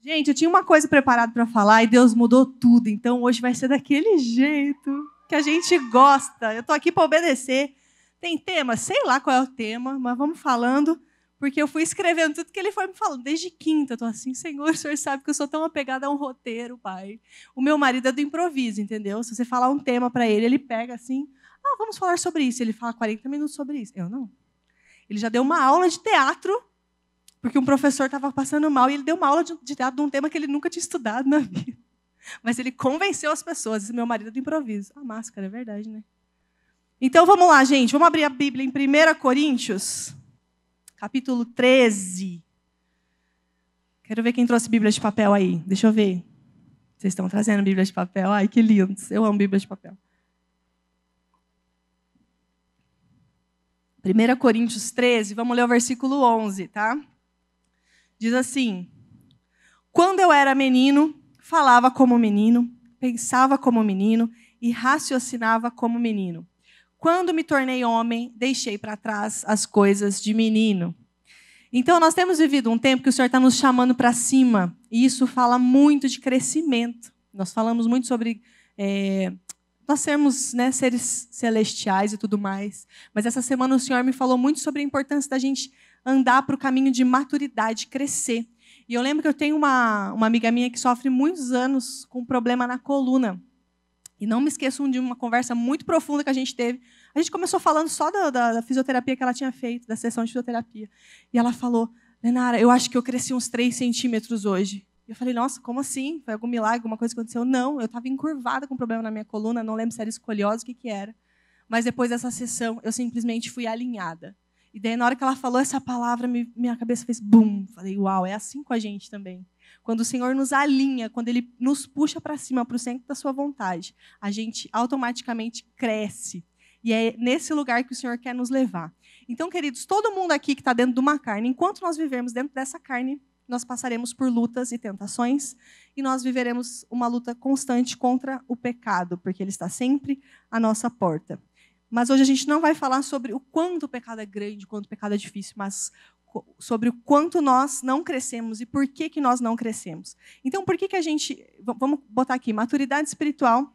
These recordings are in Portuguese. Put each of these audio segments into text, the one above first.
Gente, eu tinha uma coisa preparada para falar e Deus mudou tudo. Então, hoje vai ser daquele jeito que a gente gosta. Eu estou aqui para obedecer. Tem tema? Sei lá qual é o tema, mas vamos falando, porque eu fui escrevendo tudo que ele foi me falando. Desde quinta, eu estou assim, Senhor, o Senhor sabe que eu sou tão apegada a um roteiro, Pai. O meu marido é do improviso, entendeu? Se você falar um tema para ele, ele pega assim, vamos falar sobre isso. Ele fala 40 minutos sobre isso. Eu não. Ele já deu uma aula de teatro, porque um professor estava passando mal, e ele deu uma aula de teatro de um tema que ele nunca tinha estudado na vida. Mas ele convenceu as pessoas. Esse meu marido é do improviso. A máscara, é verdade, né? Então, vamos lá, gente. Vamos abrir a Bíblia em 1 Coríntios, capítulo 13. Quero ver quem trouxe Bíblia de papel aí. Deixa eu ver. Vocês estão trazendo Bíblia de papel? Ai, que lindos. Eu amo Bíblia de papel. 1 Coríntios 13, vamos ler o versículo 11, tá? Diz assim: quando eu era menino, falava como menino, pensava como menino e raciocinava como menino. Quando me tornei homem, deixei para trás as coisas de menino. Então, nós temos vivido um tempo que o Senhor está nos chamando para cima, e isso fala muito de crescimento. Nós falamos muito sobre nós sermos, né, seres celestiais e tudo mais. Mas essa semana o Senhor me falou muito sobre a importância da gente andar para o caminho de maturidade, crescer. E eu lembro que eu tenho uma amiga minha que sofre muitos anos com um problema na coluna. E não me esqueço de uma conversa muito profunda que a gente teve. A gente começou falando só da fisioterapia que ela tinha feito, da sessão de fisioterapia. E ela falou: Lenara, eu acho que eu cresci uns 3 centímetros hoje. E eu falei: nossa, como assim? Foi algum milagre, alguma coisa que aconteceu? Não, eu estava encurvada com um problema na minha coluna, não lembro se era escoliose, o que era. Mas depois dessa sessão, eu simplesmente fui alinhada. E daí, na hora que ela falou essa palavra, minha cabeça fez bum. Falei: uau, é assim com a gente também. Quando o Senhor nos alinha, quando Ele nos puxa para cima, para o centro da sua vontade, a gente automaticamente cresce. E é nesse lugar que o Senhor quer nos levar. Então, queridos, todo mundo aqui que está dentro de uma carne, enquanto nós vivermos dentro dessa carne, nós passaremos por lutas e tentações, e nós viveremos uma luta constante contra o pecado, porque ele está sempre à nossa porta. Mas hoje a gente não vai falar sobre o quanto o pecado é grande, o quanto o pecado é difícil, mas sobre o quanto nós não crescemos e por que nós não crescemos. Então, por que a gente... Vamos botar aqui, maturidade espiritual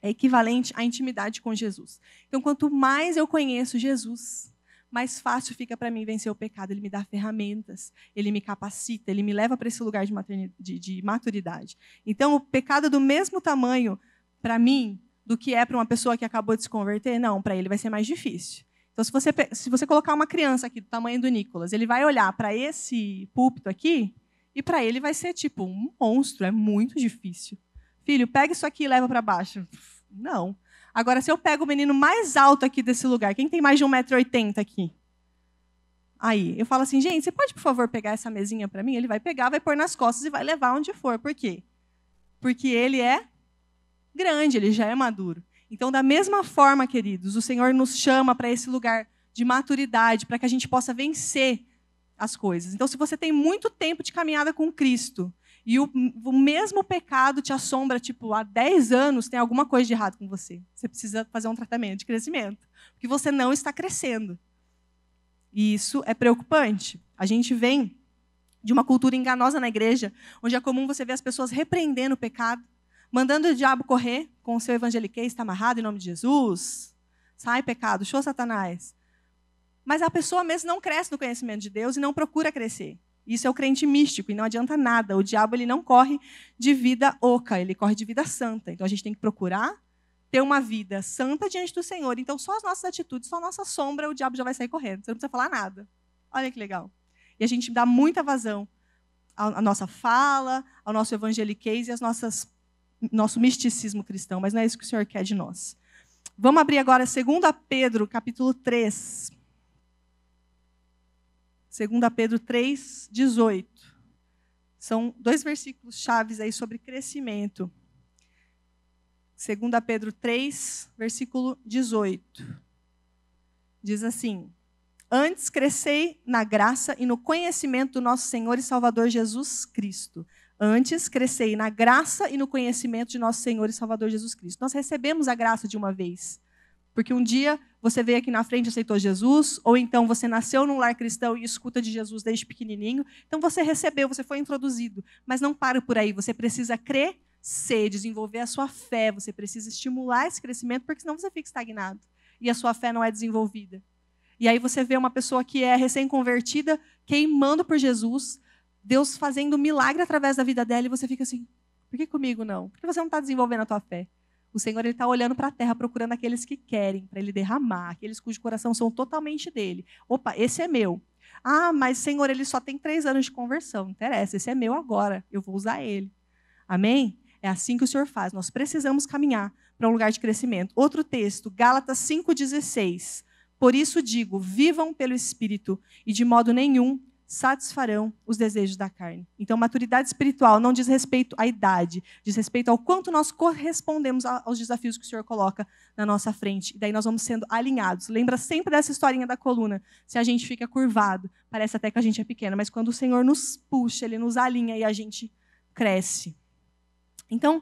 é equivalente à intimidade com Jesus. Então, quanto mais eu conheço Jesus, mais fácil fica para mim vencer o pecado. Ele me dá ferramentas, ele me capacita, ele me leva para esse lugar de maturidade. Então, o pecado é do mesmo tamanho para mim do que é para uma pessoa que acabou de se converter? Não, para ele vai ser mais difícil. Então, se você colocar uma criança aqui do tamanho do Nicolas, ele vai olhar para esse púlpito aqui e para ele vai ser tipo um monstro, é muito difícil. Filho, pega isso aqui e leva para baixo. Não. Agora, se eu pego o menino mais alto aqui desse lugar, quem tem mais de 1,80 m aqui? Aí, eu falo assim: gente, você pode, por favor, pegar essa mesinha para mim? Ele vai pegar, vai pôr nas costas e vai levar onde for. Por quê? Porque ele é grande, ele já é maduro. Então, da mesma forma, queridos, o Senhor nos chama para esse lugar de maturidade, para que a gente possa vencer as coisas. Então, se você tem muito tempo de caminhada com Cristo e o mesmo pecado te assombra, tipo, há 10 anos, tem alguma coisa de errado com você. Você precisa fazer um tratamento de crescimento, porque você não está crescendo. E isso é preocupante. A gente vem de uma cultura enganosa na igreja, onde é comum você ver as pessoas repreendendo o pecado, mandando o diabo correr com o seu evangeliquez, está amarrado em nome de Jesus. Sai, pecado, show Satanás. Mas a pessoa mesmo não cresce no conhecimento de Deus e não procura crescer. Isso é o crente místico e não adianta nada. O diabo ele não corre de vida oca, ele corre de vida santa. Então a gente tem que procurar ter uma vida santa diante do Senhor. Então só as nossas atitudes, só a nossa sombra, o diabo já vai sair correndo. Você não precisa falar nada. Olha que legal. E a gente dá muita vazão à nossa fala, ao nosso evangeliquez e às nosso misticismo cristão, mas não é isso que o Senhor quer de nós. Vamos abrir agora 2 Pedro, capítulo 3. 2 Pedro 3, 18. São 2 versículos chaves aí sobre crescimento. 2 Pedro 3, versículo 18. Diz assim: antes crescei na graça e no conhecimento do nosso Senhor e Salvador Jesus Cristo. Antes, crescei na graça e no conhecimento de nosso Senhor e Salvador Jesus Cristo. Nós recebemos a graça de uma vez Porque um dia você veio aqui na frente e aceitou Jesus, ou então você nasceu num lar cristão e escuta de Jesus desde pequenininho. Então você recebeu, você foi introduzido. Mas não para por aí, você precisa crescer, desenvolver a sua fé, você precisa estimular esse crescimento, porque senão você fica estagnado e a sua fé não é desenvolvida. E aí você vê uma pessoa que é recém-convertida, queimando por Jesus, Deus fazendo um milagre através da vida dela, e você fica assim, por que comigo não? Por que você não está desenvolvendo a tua fé? O Senhor está olhando para a terra, procurando aqueles que querem, para Ele derramar, aqueles cujos corações são totalmente dele. Opa, esse é meu. Ah, mas Senhor, ele só tem 3 anos de conversão. Não interessa, esse é meu agora, eu vou usar ele. Amém? É assim que o Senhor faz. Nós precisamos caminhar para um lugar de crescimento. Outro texto, Gálatas 5,16. Por isso digo, vivam pelo Espírito, e de modo nenhum satisfarão os desejos da carne. Então, maturidade espiritual não diz respeito à idade, diz respeito ao quanto nós correspondemos aos desafios que o Senhor coloca na nossa frente. E daí nós vamos sendo alinhados. Lembra sempre dessa historinha da coluna. Se a gente fica curvado, parece até que a gente é pequeno, mas quando o Senhor nos puxa, Ele nos alinha e a gente cresce. Então,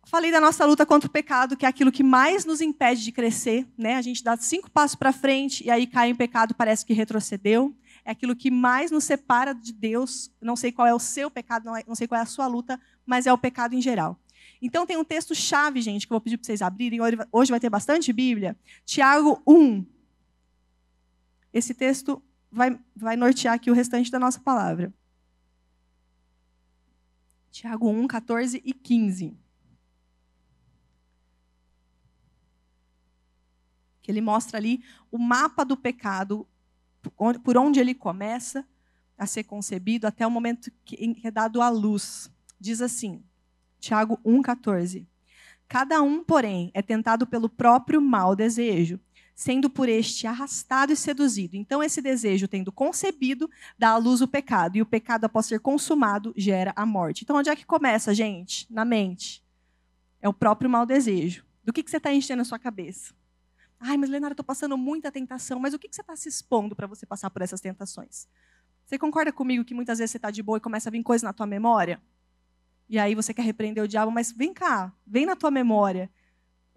falei da nossa luta contra o pecado, que é aquilo que mais nos impede de crescer, né? A gente dá 5 passos para frente e aí cai em pecado, parece que retrocedeu. É aquilo que mais nos separa de Deus. Não sei qual é o seu pecado, não sei qual é a sua luta, mas é o pecado em geral. Então tem um texto-chave, gente, que eu vou pedir para vocês abrirem. Hoje vai ter bastante Bíblia. Tiago 1. Esse texto vai nortear aqui o restante da nossa palavra. Tiago 1, 14 e 15. Que ele mostra ali o mapa do pecado, por onde ele começa a ser concebido até o momento que é dado à luz. Diz assim, Tiago 1,14. Cada um, porém, é tentado pelo próprio mau desejo, sendo por este arrastado e seduzido. Então, esse desejo, tendo concebido, dá à luz o pecado. E o pecado, após ser consumado, gera a morte. Então, onde é que começa, gente? Na mente. É o próprio mau desejo. Do que você está enchendo a sua cabeça? Ai, mas Leonardo, eu estou passando muita tentação. Mas o que você está se expondo para você passar por essas tentações? Você concorda comigo que muitas vezes você está de boa e começa a vir coisa na tua memória? E aí você quer repreender o diabo, mas vem cá, vem na tua memória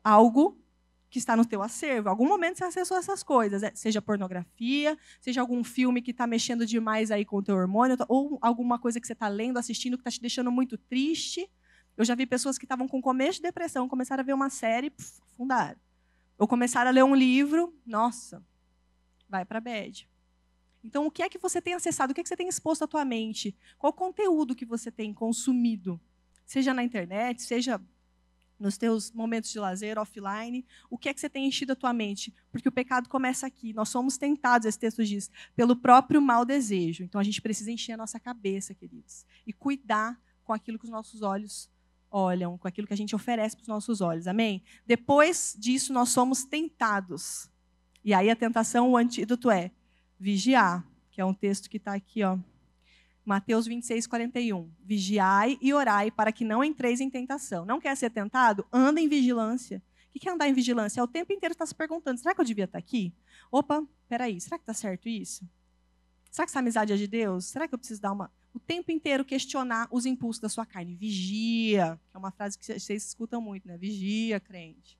algo que está no teu acervo. Em algum momento você acessou essas coisas, seja pornografia, seja algum filme que está mexendo demais aí com o teu hormônio, ou alguma coisa que você está lendo, assistindo, que está te deixando muito triste. Eu já vi pessoas que estavam com começo de depressão, começaram a ver uma série, afundaram. Ou começaram a ler um livro, nossa, vai para a bad. Então, o que é que você tem acessado? O que é que você tem exposto à tua mente? Qual o conteúdo que você tem consumido? Seja na internet, seja nos teus momentos de lazer, offline. O que é que você tem enchido a tua mente? Porque o pecado começa aqui. Nós somos tentados, esse texto diz, pelo próprio mau desejo. Então, a gente precisa encher a nossa cabeça, queridos. E cuidar com aquilo que os nossos olhos olham, com aquilo que a gente oferece para os nossos olhos. Amém? Depois disso, nós somos tentados. E aí a tentação, o antídoto é vigiar, que é um texto que está aqui, ó, Mateus 26, 41. Vigiai e orai para que não entreis em tentação. Não quer ser tentado? Anda em vigilância. O que é andar em vigilância? É o tempo inteiro estar se perguntando, será que eu devia estar aqui? Opa, peraí, será que está certo isso? Será que essa amizade é de Deus? Será que eu preciso dar uma... O tempo inteiro questionar os impulsos da sua carne. Vigia, que é uma frase que vocês escutam muito, né? Vigia, crente.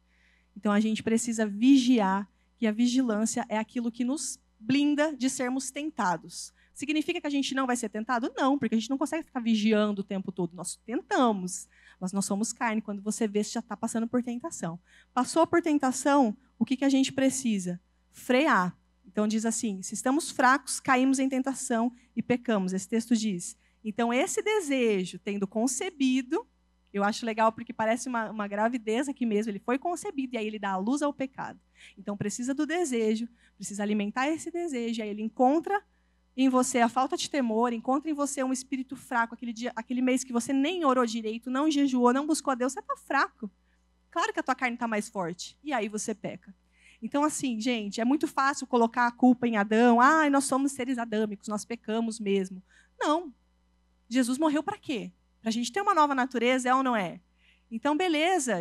Então, a gente precisa vigiar, e a vigilância é aquilo que nos blinda de sermos tentados. Significa que a gente não vai ser tentado? Não, porque a gente não consegue ficar vigiando o tempo todo. Nós tentamos, mas nós somos carne. Quando você vê, você já está passando por tentação. Passou por tentação, o que a gente precisa? Frear. Então, diz assim, se estamos fracos, caímos em tentação e pecamos. Esse texto diz. Então, esse desejo, tendo concebido, eu acho legal porque parece uma gravidez aqui mesmo, ele foi concebido e aí ele dá a luz ao pecado. Então, precisa do desejo, precisa alimentar esse desejo, aí ele encontra em você a falta de temor, encontra em você um espírito fraco, aquele mês que você nem orou direito, não jejuou, não buscou a Deus, você está fraco. Claro que a tua carne está mais forte. E aí você peca. Então, assim, gente, é muito fácil colocar a culpa em Adão. Ah, nós somos seres adâmicos, nós pecamos mesmo. Não. Jesus morreu para quê? Para a gente ter uma nova natureza, é ou não é? Então, beleza,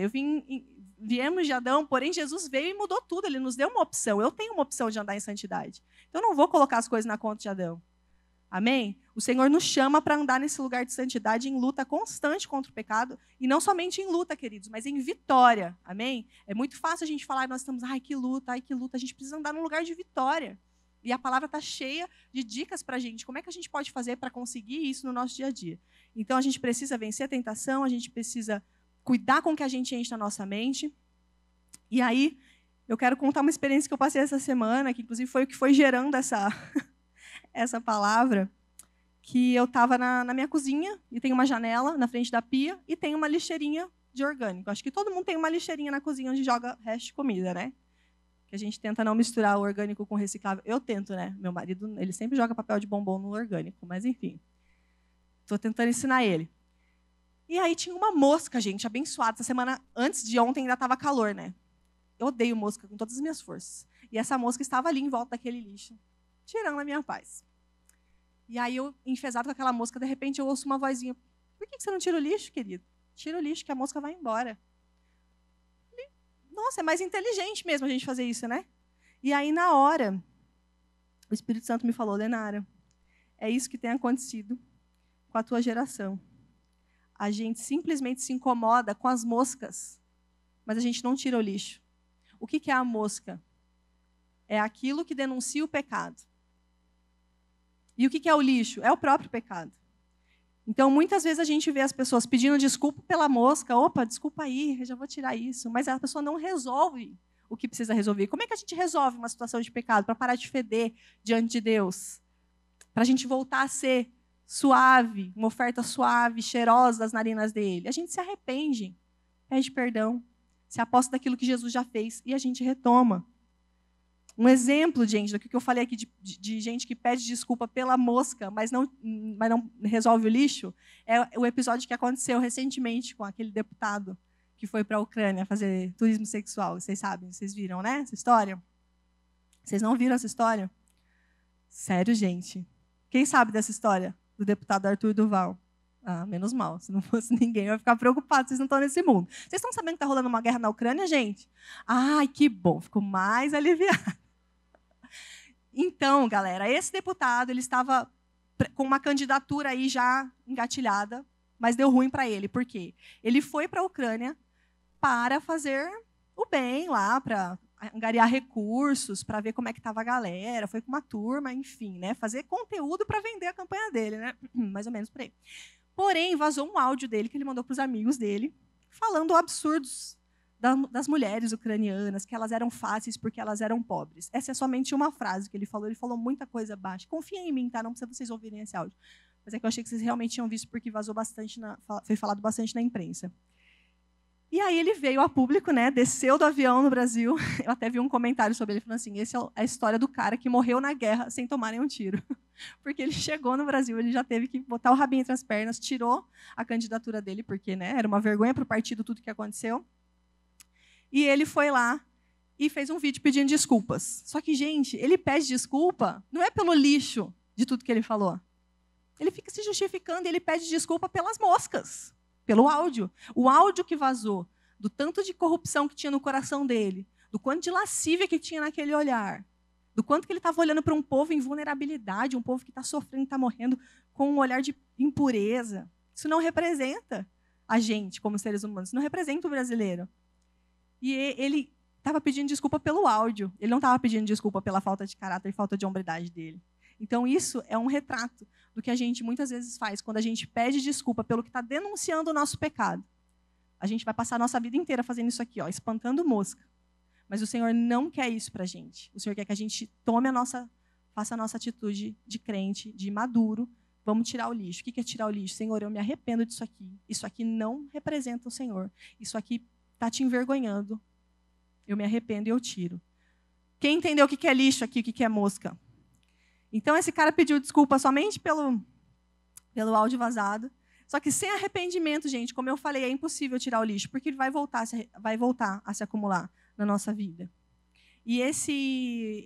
viemos de Adão, porém Jesus veio e mudou tudo. Ele nos deu uma opção. Eu tenho uma opção de andar em santidade. Então, eu não vou colocar as coisas na conta de Adão. Amém? O Senhor nos chama para andar nesse lugar de santidade em luta constante contra o pecado, e não somente em luta, queridos, mas em vitória, amém? É muito fácil a gente falar, nós estamos, ai que luta, a gente precisa andar num lugar de vitória. E a palavra está cheia de dicas para a gente, como é que a gente pode fazer para conseguir isso no nosso dia a dia. Então, a gente precisa vencer a tentação, a gente precisa cuidar com o que a gente enche na nossa mente. E aí, eu quero contar uma experiência que eu passei essa semana, que inclusive foi o que foi gerando essa palavra, que eu estava na minha cozinha, e tem uma janela na frente da pia, e tem uma lixeirinha de orgânico. Acho que todo mundo tem uma lixeirinha na cozinha onde joga resto de comida, né? Que a gente tenta não misturar o orgânico com o reciclável. Eu tento, né? Meu marido, ele sempre joga papel de bombom no orgânico, mas enfim. Estou tentando ensinar ele. E aí tinha uma mosca, gente, abençoada. Essa semana, antes de ontem, ainda estava calor, né? Eu odeio mosca com todas as minhas forças. E essa mosca estava ali em volta daquele lixo, tirando a minha paz. E aí eu, enfesado com aquela mosca, de repente eu ouço uma vozinha. Por que você não tira o lixo, querido? Tira o lixo, que a mosca vai embora. Nossa, é mais inteligente mesmo a gente fazer isso, né? E aí, na hora, o Espírito Santo me falou, Lenara, é isso que tem acontecido com a tua geração. A gente simplesmente se incomoda com as moscas, mas a gente não tira o lixo. O que é a mosca? É aquilo que denuncia o pecado. E o que é o lixo? É o próprio pecado. Então, muitas vezes a gente vê as pessoas pedindo desculpa pela mosca. Opa, desculpa aí, eu já vou tirar isso. Mas a pessoa não resolve o que precisa resolver. Como é que a gente resolve uma situação de pecado para parar de feder diante de Deus? Para a gente voltar a ser suave, uma oferta suave, cheirosa das narinas dele. A gente se arrepende, pede perdão, se aposta daquilo que Jesus já fez e a gente retoma. Um exemplo, gente, do que eu falei aqui de gente que pede desculpa pela mosca, mas não resolve o lixo, é o episódio que aconteceu recentemente com aquele deputado que foi para a Ucrânia fazer turismo sexual. Vocês sabem, vocês viram, né, essa história? Vocês não viram essa história? Sério, gente. Quem sabe dessa história? Do deputado Arthur Duval. Ah, menos mal. Se não fosse ninguém, eu ia ficar preocupado. Vocês não estão nesse mundo. Vocês estão sabendo que está rolando uma guerra na Ucrânia, gente? Ai, que bom. Fico mais aliviada. Então, galera, esse deputado ele estava com uma candidatura aí já engatilhada, mas deu ruim para ele. Por quê? Ele foi para a Ucrânia para fazer o bem lá, para angariar recursos, para ver como é que estava a galera, foi com uma turma, enfim, né? Fazer conteúdo para vender a campanha dele, né? Mais ou menos por aí. Porém, vazou um áudio dele que ele mandou para os amigos dele, falando absurdos das mulheres ucranianas, que elas eram fáceis porque elas eram pobres. Essa é somente uma frase que ele falou muita coisa baixa. Confia em mim, tá? Não precisa vocês ouvirem esse áudio. Mas é que eu achei que vocês realmente tinham visto porque vazou bastante, foi falado bastante na imprensa. E aí ele veio a público, né? Desceu do avião no Brasil. Eu até vi um comentário sobre ele falando assim: essa é a história do cara que morreu na guerra sem tomar nenhum tiro. Porque ele chegou no Brasil, ele já teve que botar o rabinho entre as pernas, tirou a candidatura dele, porque, né, era uma vergonha para o partido tudo que aconteceu. E ele foi lá e fez um vídeo pedindo desculpas. Só que, gente, ele pede desculpa não é pelo lixo de tudo que ele falou. Ele fica se justificando e ele pede desculpa pelas moscas, pelo áudio. O áudio que vazou, do tanto de corrupção que tinha no coração dele, do quanto de lascívia que tinha naquele olhar, do quanto que ele estava olhando para um povo em vulnerabilidade, um povo que está sofrendo, está morrendo, com um olhar de impureza. Isso não representa a gente como seres humanos, isso não representa o brasileiro. E ele estava pedindo desculpa pelo áudio. Ele não estava pedindo desculpa pela falta de caráter e falta de hombridade dele. Então, isso é um retrato do que a gente muitas vezes faz quando a gente pede desculpa pelo que está denunciando o nosso pecado. A gente vai passar a nossa vida inteira fazendo isso aqui, ó, espantando mosca. Mas o Senhor não quer isso para a gente. O Senhor quer que a gente faça a nossa atitude de crente, de maduro. Vamos tirar o lixo. O que é tirar o lixo? Senhor, eu me arrependo disso aqui. Isso aqui não representa o Senhor. Isso aqui está te envergonhando. Eu me arrependo e eu tiro. Quem entendeu o que é lixo aqui, o que é mosca? Então, esse cara pediu desculpa somente pelo áudio vazado. Só que sem arrependimento, gente, como eu falei, é impossível tirar o lixo, porque ele vai voltar a se acumular na nossa vida. E esse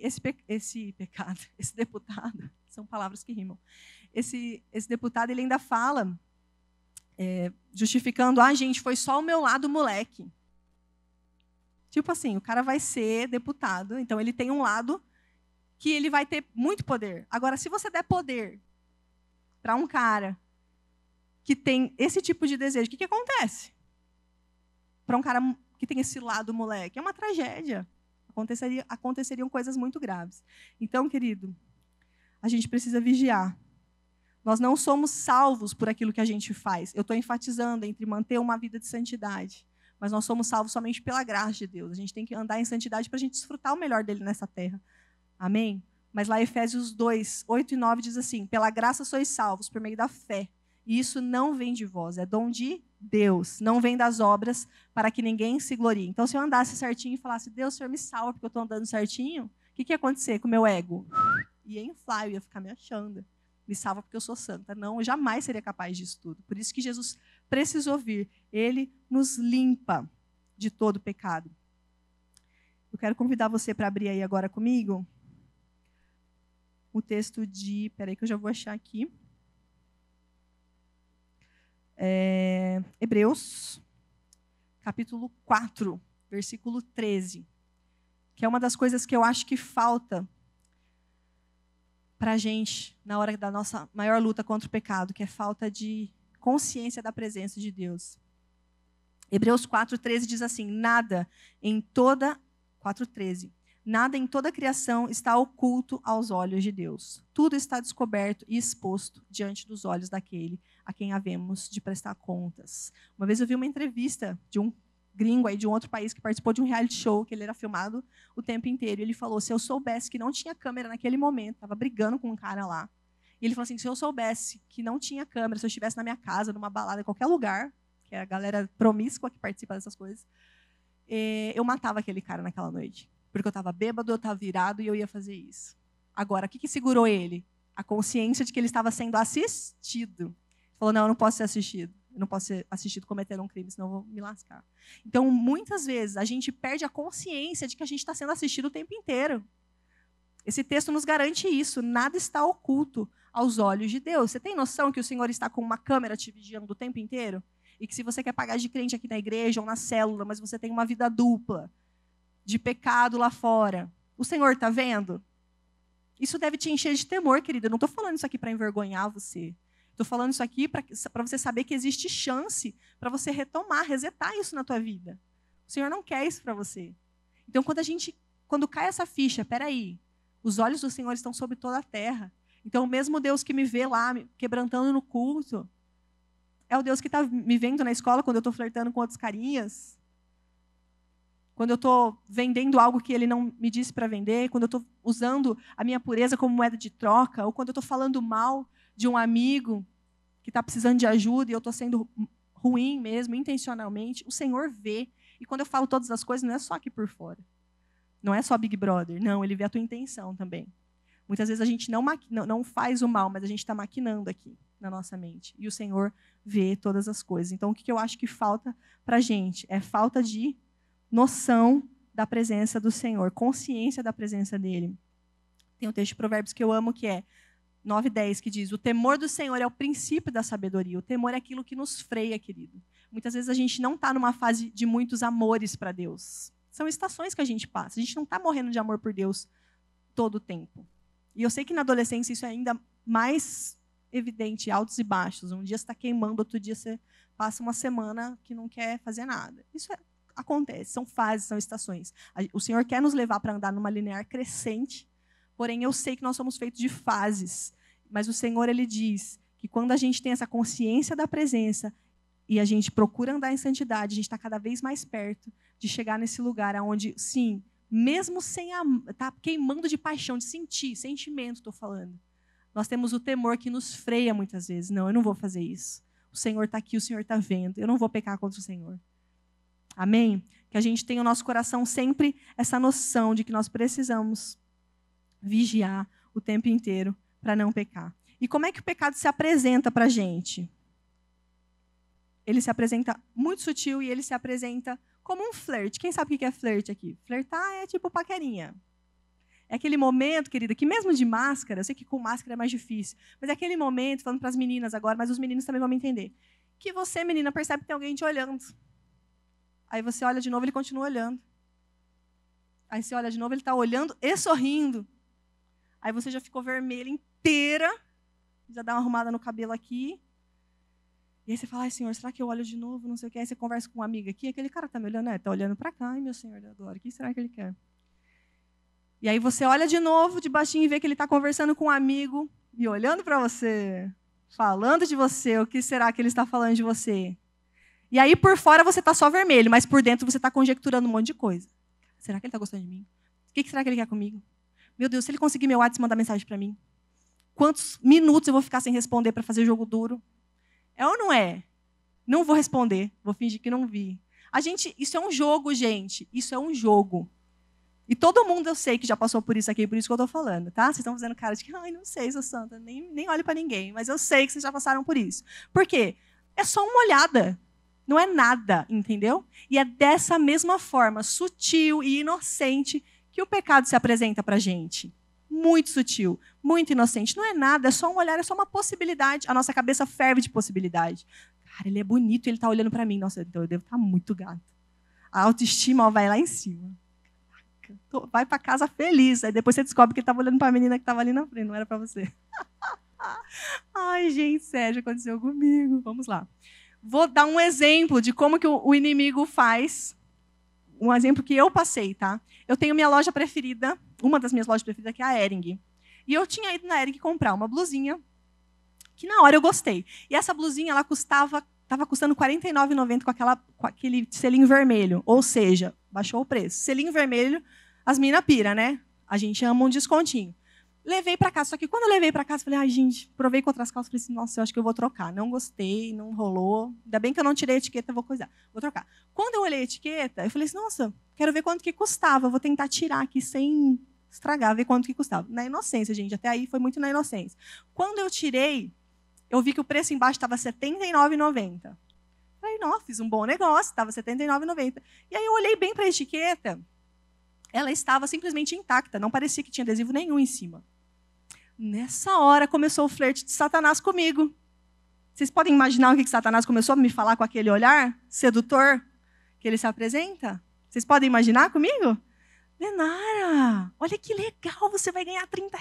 pecado, esse deputado, são palavras que rimam. Esse deputado, ele ainda fala, justificando, gente, foi só o meu lado moleque. Tipo assim, o cara vai ser deputado, então ele tem um lado que ele vai ter muito poder. Agora, se você der poder para um cara que tem esse tipo de desejo, o que acontece? Para um cara que tem esse lado moleque, é uma tragédia. Aconteceriam coisas muito graves. Então, querido, a gente precisa vigiar. Nós não somos salvos por aquilo que a gente faz. Eu estou enfatizando entre manter uma vida de santidade. Mas nós somos salvos somente pela graça de Deus. A gente tem que andar em santidade para a gente desfrutar o melhor dele nessa terra. Amém? Mas lá Efésios 2, 8 e 9 diz assim: pela graça sois salvos por meio da fé. E isso não vem de vós, é dom de Deus. Não vem das obras para que ninguém se glorie. Então, se eu andasse certinho e falasse, Deus, o Senhor me salva porque eu estou andando certinho, o que ia acontecer com o meu ego? Ia inflar, eu ia ficar me achando. Me salva porque eu sou santa. Não, eu jamais seria capaz disso tudo. Por isso que Jesus precisou vir. Ele nos limpa de todo pecado. Eu quero convidar você para abrir aí agora comigo o texto de... Peraí que eu já vou achar aqui. Hebreus, capítulo 4, versículo 13. Que é uma das coisas que eu acho que falta para a gente na hora da nossa maior luta contra o pecado, que é falta de consciência da presença de Deus. Hebreus 4:13 diz assim: nada em toda a criação está oculto aos olhos de Deus. Tudo está descoberto e exposto diante dos olhos daquele a quem havemos de prestar contas. Uma vez eu vi uma entrevista de um gringo aí de um outro país que participou de um reality show, que ele era filmado o tempo inteiro. E ele falou, se eu soubesse que não tinha câmera naquele momento, estava brigando com um cara lá. E ele falou assim, se eu soubesse que não tinha câmera, se eu estivesse na minha casa, numa balada, em qualquer lugar, que é a galera promíscua que participa dessas coisas, eu matava aquele cara naquela noite. Porque eu estava bêbado, eu estava virado e eu ia fazer isso. Agora, o que segurou ele? A consciência de que ele estava sendo assistido. Ele falou, não, eu não posso ser assistido. Eu não posso ser assistido cometendo um crime, senão eu vou me lascar. Então, muitas vezes, a gente perde a consciência de que a gente está sendo assistido o tempo inteiro. Esse texto nos garante isso. Nada está oculto aos olhos de Deus. Você tem noção que o Senhor está com uma câmera te vigiando o tempo inteiro? E que se você quer pagar de crente aqui na igreja ou na célula, mas você tem uma vida dupla, de pecado lá fora, o Senhor está vendo? Isso deve te encher de temor, querida. Eu não estou falando isso aqui para envergonhar você. Estou falando isso aqui para você saber que existe chance para você retomar, resetar isso na tua vida. O Senhor não quer isso para você. Então, quando cai essa ficha, peraí, os olhos do Senhor estão sobre toda a terra. Então, o mesmo Deus que me vê lá, me quebrantando no culto, é o Deus que está me vendo na escola quando eu estou flertando com outros carinhas, quando eu estou vendendo algo que Ele não me disse para vender, quando eu estou usando a minha pureza como moeda de troca, ou quando eu estou falando mal de um amigo que está precisando de ajuda e eu estou sendo ruim mesmo, intencionalmente, o Senhor vê. E quando eu falo todas as coisas, não é só aqui por fora. Não é só Big Brother. Não, Ele vê a tua intenção também. Muitas vezes a gente não faz o mal, mas a gente está maquinando aqui na nossa mente. E o Senhor vê todas as coisas. Então, o que eu acho que falta para a gente? É falta de noção da presença do Senhor, consciência da presença dEle. Tem um texto de Provérbios que eu amo, que é 9:10, que diz, o temor do Senhor é o princípio da sabedoria. O temor é aquilo que nos freia, querido. Muitas vezes a gente não está numa fase de muitos amores para Deus. São estações que a gente passa. A gente não está morrendo de amor por Deus todo o tempo. E eu sei que na adolescência isso é ainda mais evidente, altos e baixos. Um dia você está queimando, outro dia você passa uma semana que não quer fazer nada. Isso acontece, são fases, são estações. O Senhor quer nos levar para andar numa linear crescente, porém eu sei que nós somos feitos de fases. Mas o Senhor, Ele diz que quando a gente tem essa consciência da presença e a gente procura andar em santidade, a gente está cada vez mais perto de chegar nesse lugar onde, sim, mesmo sem tá queimando de paixão, de sentir, sentimento, estou falando. Nós temos o temor que nos freia muitas vezes. Não, eu não vou fazer isso. O Senhor está aqui, o Senhor está vendo. Eu não vou pecar contra o Senhor. Amém? Que a gente tenha no nosso coração sempre essa noção de que nós precisamos vigiar o tempo inteiro para não pecar. E como é que o pecado se apresenta para a gente? Ele se apresenta muito sutil e ele se apresenta como um flerte. Quem sabe o que é flerte aqui? Flertar é tipo paquerinha. É aquele momento, querida, que mesmo de máscara, eu sei que com máscara é mais difícil, mas é aquele momento, falando para as meninas agora, mas os meninos também vão me entender, que você, menina, percebe que tem alguém te olhando. Aí você olha de novo, ele continua olhando. Aí você olha de novo, ele está olhando e sorrindo. Aí você já ficou vermelha inteira, já dá uma arrumada no cabelo aqui. E aí você fala, ai, Senhor, será que eu olho de novo? Não sei o que. Aí você conversa com um amigo aqui, aquele cara tá me olhando, tá olhando para cá. Ai, meu Senhor da glória, o que será que ele quer? E aí você olha de novo, de baixinho, e vê que ele está conversando com um amigo e olhando para você, falando de você, o que será que ele está falando de você? E aí por fora você está só vermelho, mas por dentro você está conjecturando um monte de coisa. Será que ele está gostando de mim? O que será que ele quer comigo? Meu Deus, se ele conseguir meu WhatsApp e mandar mensagem para mim, quantos minutos eu vou ficar sem responder para fazer jogo duro? É ou não é? Não vou responder, vou fingir que não vi. Isso é um jogo, gente. Isso é um jogo. E todo mundo eu sei que já passou por isso aqui, por isso que eu estou falando, tá? Vocês estão fazendo cara de que, ai, não sei, sou santa, nem olho para ninguém, mas eu sei que vocês já passaram por isso. Por quê? É só uma olhada, não é nada, entendeu? E é dessa mesma forma, sutil e inocente, que o pecado se apresenta para a gente. Muito sutil, muito inocente. Não é nada, é só um olhar, é só uma possibilidade. A nossa cabeça ferve de possibilidade. Cara, ele é bonito, ele está olhando para mim. Nossa, então eu devo estar muito gato. A autoestima vai lá em cima. Vai para casa feliz. Aí depois você descobre que ele estava olhando para a menina que estava ali na frente, não era para você. Ai, gente, sério, aconteceu comigo. Vamos lá. Vou dar um exemplo de como que o inimigo faz. Um exemplo que eu passei, tá? Eu tenho minha loja preferida, uma das minhas lojas preferidas, que é a Hering. E eu tinha ido na Hering comprar uma blusinha, que na hora eu gostei. E essa blusinha, ela estava custando R$ 49,90 com aquele selinho vermelho. Ou seja, baixou o preço. Selinho vermelho, as minas pira, né? A gente ama um descontinho. Levei para casa. Só que quando eu levei para casa, falei, ai, gente, provei com outras calças. Falei assim, nossa, eu acho que eu vou trocar. Não gostei, não rolou. Ainda bem que eu não tirei a etiqueta, vou coisar. Vou trocar. Quando eu olhei a etiqueta, eu falei assim, nossa, quero ver quanto que custava. Vou tentar tirar aqui sem estragar, ver quanto que custava. Na inocência, gente. Até aí foi muito na inocência. Quando eu tirei, eu vi que o preço embaixo estava R$ 79,90. Falei, não, fiz um bom negócio, estava R$ 79,90. E aí eu olhei bem para a etiqueta, ela estava simplesmente intacta, não parecia que tinha adesivo nenhum em cima. Nessa hora começou o flerte de Satanás comigo. Vocês podem imaginar o que Satanás começou a me falar com aquele olhar sedutor que ele se apresenta? Vocês podem imaginar comigo? Lenara, olha que legal, você vai ganhar R$ 30.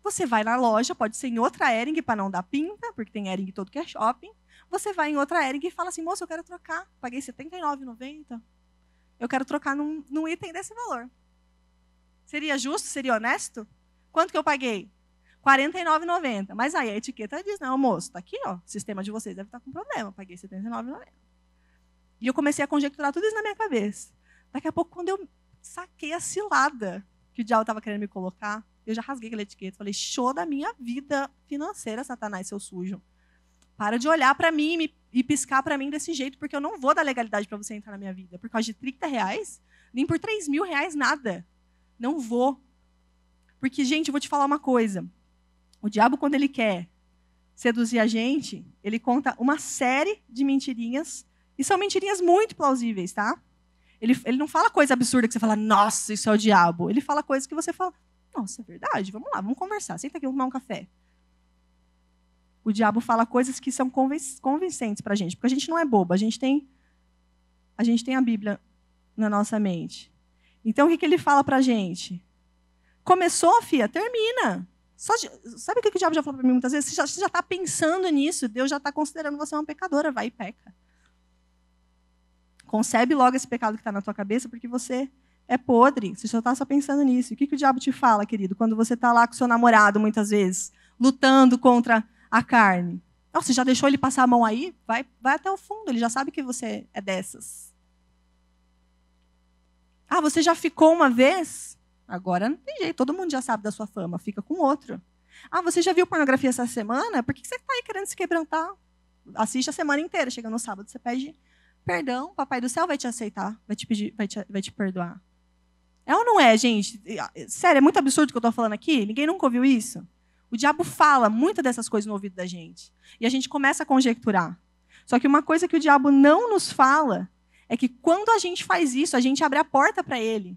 Você vai na loja, pode ser em outra Hering para não dar pinta, porque tem Hering todo que é shopping. Você vai em outra Hering e fala assim, moça, eu quero trocar. Paguei R$ 79,90. Eu quero trocar num item desse valor. Seria justo? Seria honesto? Quanto que eu paguei? R$ 49,90. Mas aí a etiqueta diz, não, moço, está aqui, ó, o sistema de vocês deve estar com problema. Eu paguei R$ 79,90. E eu comecei a conjecturar tudo isso na minha cabeça. Daqui a pouco, quando eu saquei a cilada que o diabo estava querendo me colocar, eu já rasguei aquela etiqueta. Falei, show da minha vida financeira, Satanás, seu sujo. Para de olhar para mim e piscar para mim desse jeito, porque eu não vou dar legalidade para você entrar na minha vida. Por causa de R$ 30, nem por R$ 3.000, nada. Não vou. Porque, gente, eu vou te falar uma coisa. O diabo, quando ele quer seduzir a gente, ele conta uma série de mentirinhas, e são mentirinhas muito plausíveis, tá? Ele não fala coisa absurda que você fala, nossa, isso é o diabo. Ele fala coisas que você fala, nossa, é verdade, vamos lá, vamos conversar. Senta aqui, vamos tomar um café. O diabo fala coisas que são convincentes para a gente, porque a gente não é bobo, a gente tem a Bíblia na nossa mente. Então, o que ele fala para a gente? Começou, filha, termina. Sabe o que o diabo já falou para mim muitas vezes? Você já está pensando nisso, Deus já está considerando você uma pecadora, vai e peca. Concebe logo esse pecado que está na tua cabeça, porque você é podre, você só está só pensando nisso. E o que o diabo te fala, querido, quando você está lá com o seu namorado, muitas vezes, lutando contra a carne? Oh, você já deixou ele passar a mão aí? Vai até o fundo, ele já sabe que você é dessas. Ah, você já ficou uma vez? Agora não tem jeito, todo mundo já sabe da sua fama, fica com outro. Ah, você já viu pornografia essa semana? Por que você está aí querendo se quebrantar? Assiste a semana inteira, chega no sábado, você pede perdão, o Papai do Céu vai te aceitar, vai te perdoar. É ou não é, gente? Sério, é muito absurdo o que eu estou falando aqui? Ninguém nunca ouviu isso? O diabo fala muitas dessas coisas no ouvido da gente. E a gente começa a conjecturar. Só que uma coisa que o diabo não nos fala é que quando a gente faz isso, a gente abre a porta para ele.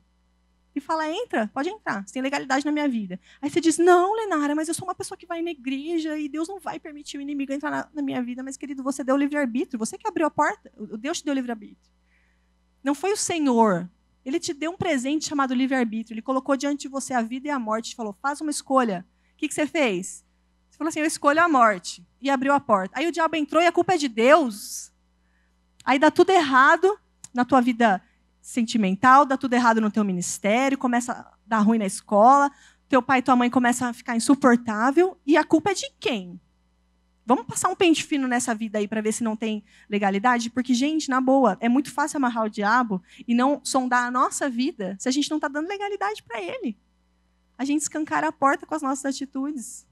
E fala, entra, pode entrar, você tem legalidade na minha vida. Aí você diz, não, Lenara, mas eu sou uma pessoa que vai na igreja e Deus não vai permitir o inimigo entrar na minha vida. Mas, querido, você deu livre-arbítrio, você que abriu a porta, Deus te deu livre-arbítrio. Não foi o Senhor. Ele te deu um presente chamado livre-arbítrio. Ele colocou diante de você a vida e a morte e falou, faz uma escolha. O que você fez? Você falou assim, eu escolho a morte. E abriu a porta. Aí o diabo entrou e a culpa é de Deus. Aí dá tudo errado na tua vida sentimental, dá tudo errado no teu ministério, começa a dar ruim na escola, teu pai e tua mãe começam a ficar insuportável. E a culpa é de quem? Vamos passar um pente fino nessa vida aí para ver se não tem legalidade? Porque, gente, na boa, é muito fácil amarrar o diabo e não sondar a nossa vida se a gente não está dando legalidade para ele. A gente escancara a porta com as nossas atitudes.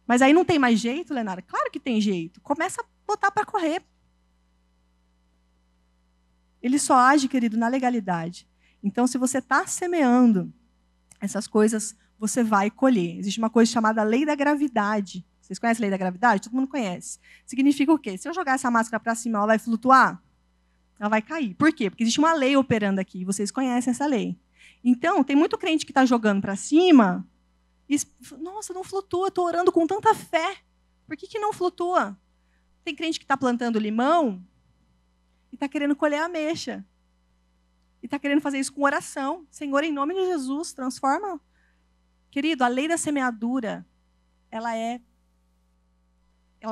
Mas aí não tem mais jeito, Lenara? Claro que tem jeito. Começa a botar para correr. Ele só age, querido, na legalidade. Então, se você está semeando essas coisas, você vai colher. Existe uma coisa chamada lei da gravidade. Vocês conhecem a lei da gravidade? Todo mundo conhece. Significa o quê? Se eu jogar essa máscara para cima, ela vai flutuar? Ela vai cair. Por quê? Porque existe uma lei operando aqui. Vocês conhecem essa lei. Então, tem muito crente que está jogando para cima e, nossa, não flutua, estou orando com tanta fé. Por que não flutua? Tem crente que está plantando limão e está querendo colher ameixa. E está querendo fazer isso com oração. Senhor, em nome de Jesus, transforma. Querido, a lei da semeadura, ela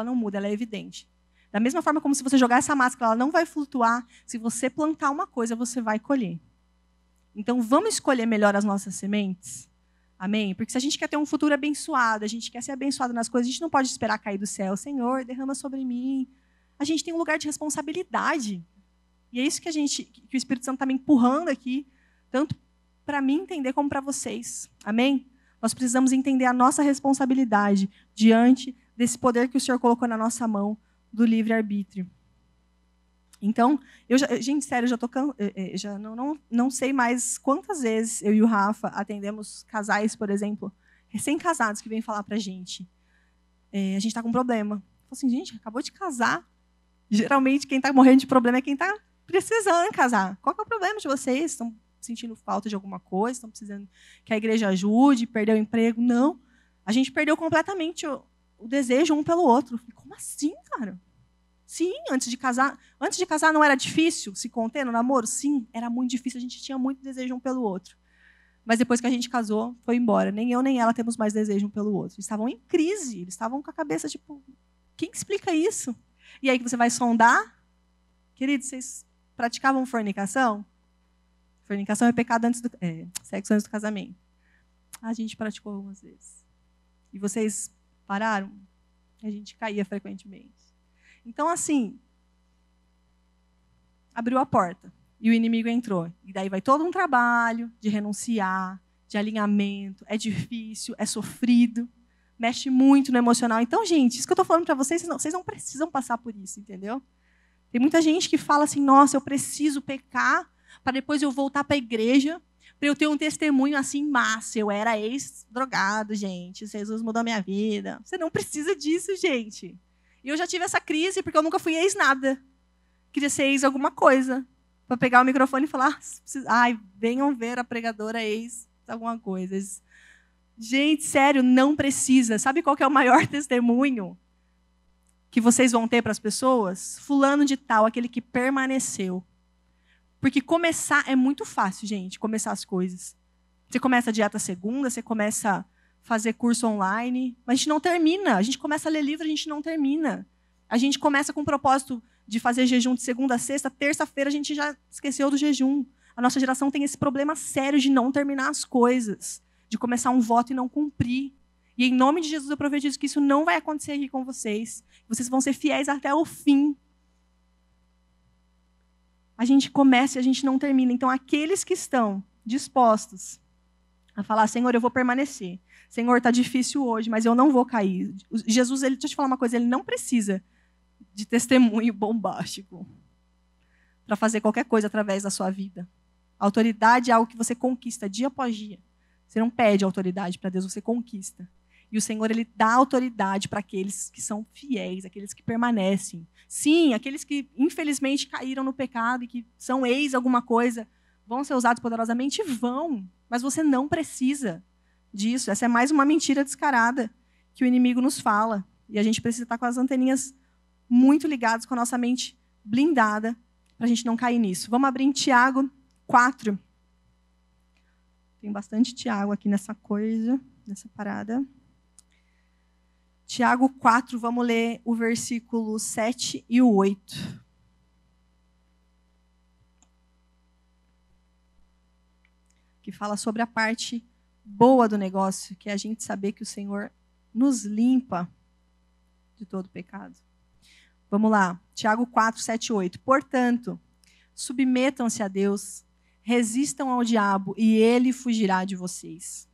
não muda, ela é evidente. Da mesma forma como se você jogar essa máscara, ela não vai flutuar. Se você plantar uma coisa, você vai colher. Então, vamos escolher melhor as nossas sementes? Amém? Porque se a gente quer ter um futuro abençoado, a gente quer ser abençoado nas coisas, a gente não pode esperar cair do céu. Senhor, derrama sobre mim. A gente tem um lugar de responsabilidade. E é isso que o Espírito Santo está me empurrando aqui, tanto para mim entender como para vocês. Amém? Nós precisamos entender a nossa responsabilidade diante desse poder que o Senhor colocou na nossa mão do livre-arbítrio. Então, gente, sério, eu já não sei mais quantas vezes eu e o Rafa atendemos casais, por exemplo, recém-casados que vêm falar para a gente. A gente está com um problema. Eu falo assim, gente, acabou de casar. Geralmente, quem está morrendo de problema é quem está precisando casar. Qual que é o problema de vocês? Estão sentindo falta de alguma coisa? Estão precisando que a igreja ajude? Perdeu o emprego? Não. A gente perdeu completamente o desejo um pelo outro. Eu falei, como assim, cara? Sim, antes de casar não era difícil se conter no namoro? Sim, era muito difícil. A gente tinha muito desejo um pelo outro. Mas depois que a gente casou, foi embora. Nem eu nem ela temos mais desejo um pelo outro. Eles estavam em crise. Eles estavam com a cabeça tipo, quem explica isso? E aí que você vai sondar? Queridos, vocês praticavam fornicação? Fornicação é pecado sexo antes do casamento. A gente praticou algumas vezes. E vocês pararam? A gente caía frequentemente. Então, assim, abriu a porta e o inimigo entrou. E daí vai todo um trabalho de renunciar, de alinhamento. É difícil, é sofrido, mexe muito no emocional. Então, gente, isso que eu estou falando para vocês não precisam passar por isso, entendeu? Tem muita gente que fala assim, nossa, eu preciso pecar para depois eu voltar para a igreja, para eu ter um testemunho assim, massa. Eu era ex-drogado, gente. Jesus mudou a minha vida. Você não precisa disso, gente. E eu já tive essa crise porque eu nunca fui ex-nada. Queria ser ex alguma coisa. Para pegar o microfone e falar, venham ver a pregadora ex alguma coisa. Gente, sério, não precisa. Sabe qual que é o maior testemunho que vocês vão ter para as pessoas? Fulano de tal, aquele que permaneceu. Porque começar é muito fácil, gente, começar as coisas. Você começa a dieta segunda, você começa a fazer curso online, mas a gente não termina. A gente começa a ler livro, a gente não termina. A gente começa com o propósito de fazer jejum de segunda a sexta, terça-feira a gente já esqueceu do jejum. A nossa geração tem esse problema sério de não terminar as coisas, de começar um voto e não cumprir. E em nome de Jesus eu profetizo que isso não vai acontecer aqui com vocês. Vocês vão ser fiéis até o fim. A gente começa e a gente não termina. Então, aqueles que estão dispostos a falar, Senhor, eu vou permanecer. Senhor, está difícil hoje, mas eu não vou cair. Jesus, deixa eu te falar uma coisa, ele não precisa de testemunho bombástico para fazer qualquer coisa através da sua vida. A autoridade é algo que você conquista dia após dia. Você não pede autoridade para Deus, você conquista. E o Senhor, ele dá autoridade para aqueles que são fiéis, aqueles que permanecem. Sim, aqueles que, infelizmente, caíram no pecado e que são ex alguma coisa, vão ser usados poderosamente? Vão. Mas você não precisa disso. Essa é mais uma mentira descarada que o inimigo nos fala. E a gente precisa estar com as anteninhas muito ligadas, com a nossa mente blindada, para a gente não cair nisso. Vamos abrir em Tiago 4. Tem bastante Tiago aqui nessa coisa. nessa parada. Tiago 4, vamos ler o versículo 7 e o 8. Que fala sobre a parte boa do negócio, que é a gente saber que o Senhor nos limpa de todo pecado. Vamos lá, Tiago 4, 7 e 8. Portanto, submetam-se a Deus, resistam ao diabo e ele fugirá de vocês.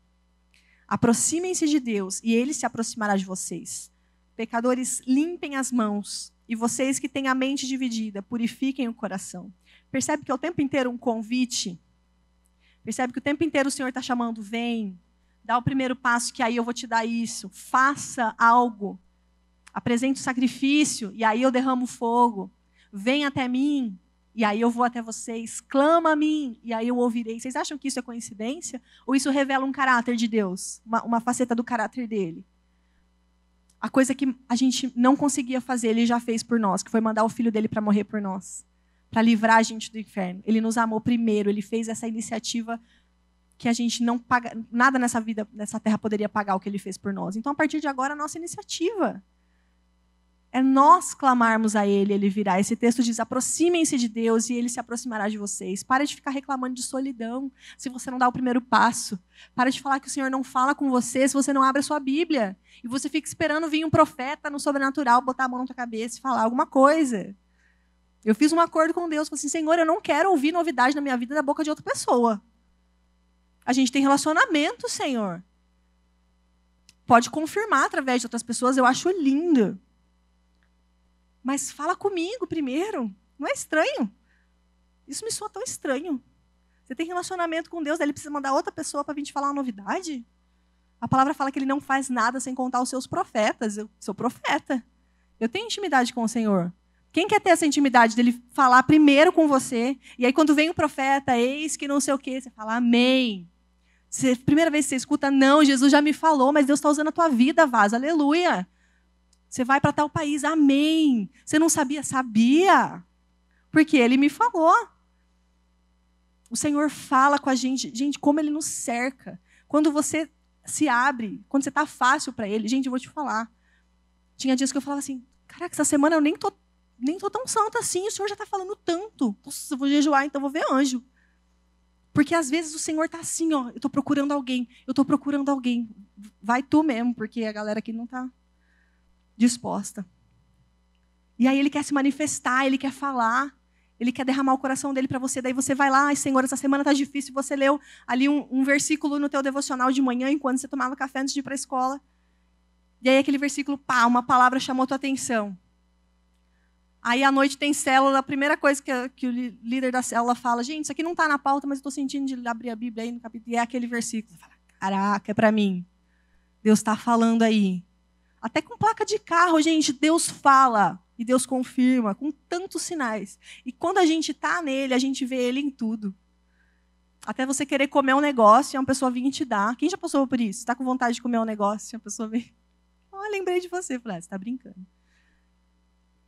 Aproximem-se de Deus e ele se aproximará de vocês. Pecadores, limpem as mãos. E vocês que têm a mente dividida, purifiquem o coração. Percebe que é o tempo inteiro um convite? Percebe que o tempo inteiro o Senhor está chamando, vem, dá o primeiro passo que aí eu vou te dar isso. Faça algo. Apresente o sacrifício e aí eu derramo fogo. Vem até mim e aí eu vou até vocês. Clama a mim e aí eu ouvirei. Vocês acham que isso é coincidência? Ou isso revela um caráter de Deus? Uma faceta do caráter dele? A coisa que a gente não conseguia fazer, ele já fez por nós, que foi mandar o filho dele para morrer por nós. Para livrar a gente do inferno. Ele nos amou primeiro, ele fez essa iniciativa que a gente não paga, nada nessa vida, nessa terra poderia pagar o que ele fez por nós. Então, a partir de agora, a nossa iniciativa é nós clamarmos a ele, ele virá. Esse texto diz, aproximem-se de Deus e ele se aproximará de vocês. Para de ficar reclamando de solidão se você não dá o primeiro passo. Para de falar que o Senhor não fala com você se você não abre a sua Bíblia. E você fica esperando vir um profeta no sobrenatural, botar a mão na tua cabeça e falar alguma coisa. Eu fiz um acordo com Deus, falei assim, Senhor, eu não quero ouvir novidade na minha vida da boca de outra pessoa. A gente tem relacionamento, Senhor. Pode confirmar através de outras pessoas, eu acho lindo. Mas fala comigo primeiro. Não é estranho? Isso me soa tão estranho. Você tem relacionamento com Deus, daí ele precisa mandar outra pessoa para vir te falar uma novidade? A palavra fala que ele não faz nada sem contar os seus profetas. Eu sou profeta. Eu tenho intimidade com o Senhor. Quem quer ter essa intimidade dele falar primeiro com você? E aí quando vem o profeta, eis que não sei o quê, você fala amém. Primeira vez que você escuta, não, Jesus já me falou, mas Deus está usando a tua vida, vaza, aleluia. Você vai para tal país, amém. Você não sabia? Sabia. Porque ele me falou. O Senhor fala com a gente. Gente, como ele nos cerca. Quando você se abre, quando você está fácil para ele. Gente, eu vou te falar. Tinha dias que eu falava assim, caraca, essa semana eu nem tô tão santa assim, o Senhor já está falando tanto. Nossa, eu vou jejuar, então eu vou ver anjo. Porque às vezes o Senhor está assim, ó, eu estou procurando alguém. Vai tu mesmo, porque a galera aqui não está disposta. E aí ele quer se manifestar, ele quer falar, ele quer derramar o coração dele para você. Daí você vai lá, Senhor, essa semana está difícil. Você leu ali um versículo no teu devocional de manhã, enquanto você tomava café antes de ir para a escola. E aí aquele versículo, pá, uma palavra chamou tua atenção. Aí à noite tem célula, a primeira coisa que o líder da célula fala, gente, isso aqui não está na pauta, mas eu estou sentindo de abrir a Bíblia aí no capítulo. E é aquele versículo. Você fala, caraca, é para mim. Deus está falando aí. Até com placa de carro, gente, Deus fala e Deus confirma, com tantos sinais. E quando a gente está nele, a gente vê ele em tudo. Até você querer comer um negócio e uma pessoa vir e te dar. Quem já passou por isso? Está com vontade de comer um negócio e uma pessoa vem... lembrei de você. Falei, você está brincando.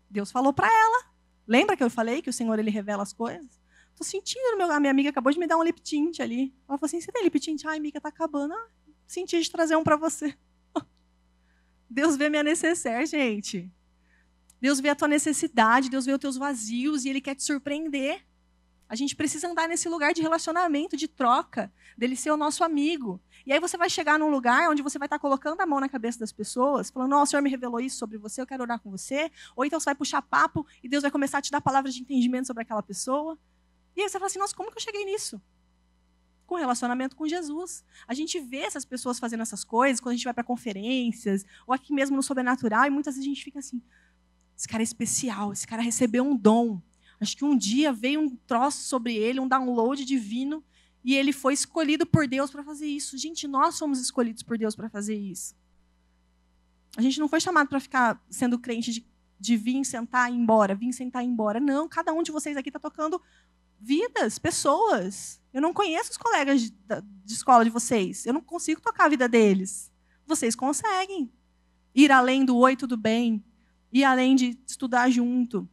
Deus falou para ela. Lembra que eu falei que o Senhor ele revela as coisas? Estou sentindo, a minha amiga acabou de me dar um lip tint ali. Ela falou assim, você tem lip tint? Ai, amiga, está acabando. Senti de trazer um para você. Deus vê minha necessaire, gente. Deus vê a tua necessidade, Deus vê os teus vazios e Ele quer te surpreender. A gente precisa andar nesse lugar de relacionamento, de troca, dele ser o nosso amigo. E aí você vai chegar num lugar onde você vai estar colocando a mão na cabeça das pessoas, falando, o Senhor me revelou isso sobre você, eu quero orar com você. Ou então você vai puxar papo e Deus vai começar a te dar palavras de entendimento sobre aquela pessoa. E aí você fala assim, nossa, como que eu cheguei nisso? Com relacionamento com Jesus. A gente vê essas pessoas fazendo essas coisas quando a gente vai para conferências, ou aqui mesmo no sobrenatural, e muitas vezes a gente fica assim, esse cara é especial, esse cara recebeu um dom. Acho que um dia veio um troço sobre ele, um download divino, e ele foi escolhido por Deus para fazer isso. Gente, nós somos escolhidos por Deus para fazer isso. A gente não foi chamado para ficar sendo crente de vir, sentar e ir embora, vir, sentar e ir embora. Não, cada um de vocês aqui está tocando vidas, pessoas. Eu não conheço os colegas de escola de vocês. Eu não consigo tocar a vida deles. Vocês conseguem ir além do oi, tudo bem, ir além de estudar junto.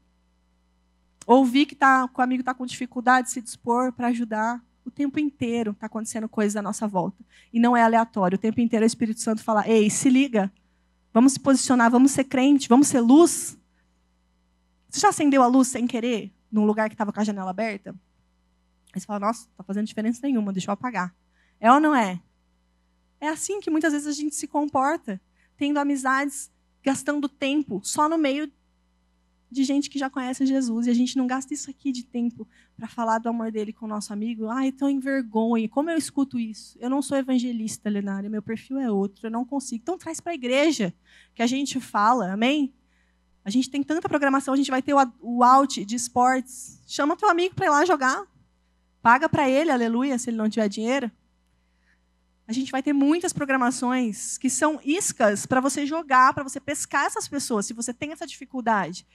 Ouvir que o amigo está com dificuldade, se dispor para ajudar. O tempo inteiro está acontecendo coisas à nossa volta. E não é aleatório. O tempo inteiro o Espírito Santo fala, ei, se liga. Vamos se posicionar, vamos ser crente, vamos ser luz. Você já acendeu a luz sem querer, num lugar que estava com a janela aberta? Aí você fala, nossa, não está fazendo diferença nenhuma, deixa eu apagar. É ou não é? É assim que muitas vezes a gente se comporta, tendo amizades, gastando tempo só no meio de gente que já conhece Jesus. E a gente não gasta isso aqui de tempo para falar do amor dele com o nosso amigo. Ai, estou em vergonha. Como eu escuto isso? Eu não sou evangelista, Lenária, meu perfil é outro, eu não consigo. Então traz para a igreja que a gente fala, amém? A gente tem tanta programação, a gente vai ter o out de esportes. Chama teu amigo para ir lá jogar. Paga para ele, aleluia, se ele não tiver dinheiro. A gente vai ter muitas programações que são iscas para você jogar, para você pescar essas pessoas, se você tem essa dificuldade.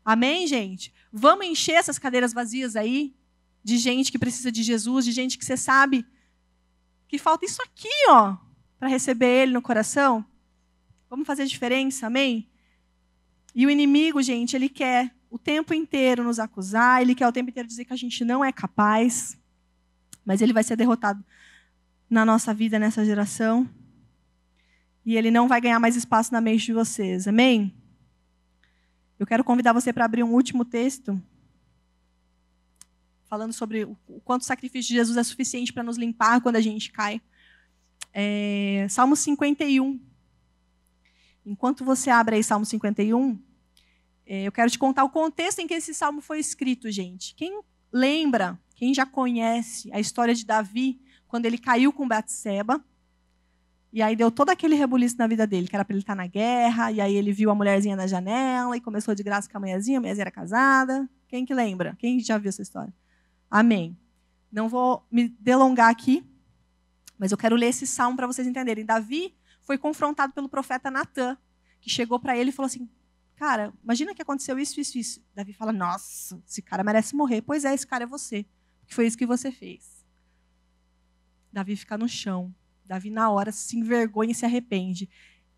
Amém, gente? Vamos encher essas cadeiras vazias aí, de gente que precisa de Jesus, de gente que você sabe que falta isso aqui, ó, para receber ele no coração. Vamos fazer a diferença, amém? E o inimigo, gente, ele quer o tempo inteiro nos acusar, ele quer o tempo inteiro dizer que a gente não é capaz, mas ele vai ser derrotado na nossa vida, nessa geração. E ele não vai ganhar mais espaço na mente de vocês, amém? Eu quero convidar você para abrir um último texto, falando sobre o quanto o sacrifício de Jesus é suficiente para nos limpar quando a gente cai. Salmo 51. Enquanto você abre aí Salmo 51, eu quero te contar o contexto em que esse salmo foi escrito, gente. Quem lembra, quem já conhece a história de Davi, quando ele caiu com Batseba, e aí deu todo aquele rebuliço na vida dele, que era para ele estar na guerra, e aí ele viu a mulherzinha na janela, e começou de graça com a mulherzinha era casada. Quem que lembra? Quem já viu essa história? Amém. Não vou me delongar aqui, mas eu quero ler esse salmo para vocês entenderem. Davi foi confrontado pelo profeta Natã, que chegou para ele e falou assim, cara, imagina que aconteceu isso, isso, isso. Davi fala, nossa, esse cara merece morrer. Pois é, esse cara é você, porque foi isso que você fez. Davi fica no chão. Davi, na hora, se envergonha e se arrepende.